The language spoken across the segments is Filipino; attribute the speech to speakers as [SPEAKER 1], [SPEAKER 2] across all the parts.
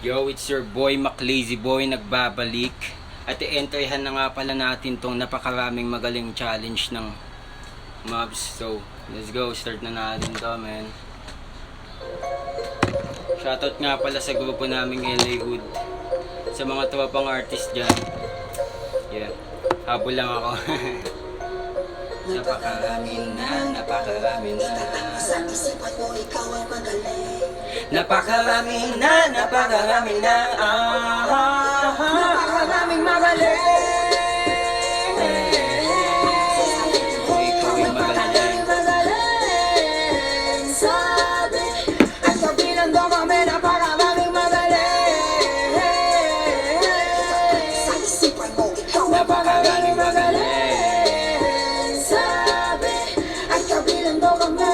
[SPEAKER 1] Yo, it's your boy Maclazy Boy nagbabalik. At i-entryhan na nga pala natin tong napakaraming magaling challenge ng mobs. So, let's go. Start na natin to, man. Shoutout nga pala sa grupo naming LA Hood. Sa mga tropang artist dyan. Yeah. Habol lang ako. Napakarami na. Napakarami na, napakaraming magaling. Ikaw ay magaling.
[SPEAKER 2] Sabi, at kabilang ko kami napakaraming magaling. Sa isipan mo, ikaw napakaraming magaling. Sabi, at kabilang ko kami.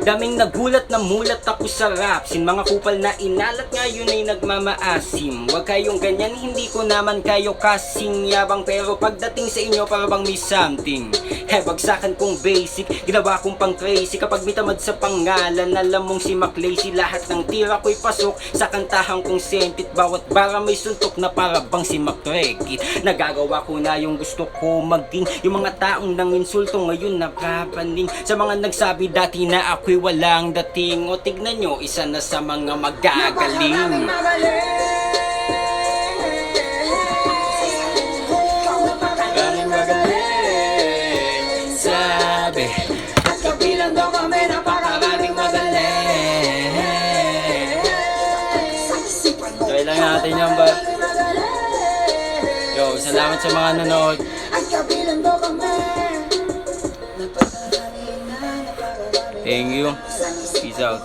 [SPEAKER 1] Daming nagulat na mulat ako sa rap. Sin mga kupal na inalat ngayon ay nagmamaasim. Huwag kayong ganyan, hindi ko naman kayo kasing yabang. Pero pagdating sa inyo para bang may something. Bagsakan kong basic, ginawa kong pang crazy. Kapag may tamad sa pangalan, alam mong si Maclazy. Lahat ng tira ko'y pasok sa kantahan kong sentit. Bawat bara may suntok na para bang si Macrekit. Nagagawa ko na yung gusto ko maging. Yung mga taong nanginsulto ngayon napapaning. Sa mga nagsabi dati na ako'y walang dating. O tignan nyo, isa na sa mga magagaling. Sabi,
[SPEAKER 2] At kabilang ko kami napakaraming magaling. Sa isipan mo,
[SPEAKER 1] try lang natin yan ba? Yo, salamat sa mga nanood.
[SPEAKER 2] at kabilang ko kami.
[SPEAKER 1] Thank you. Peace out.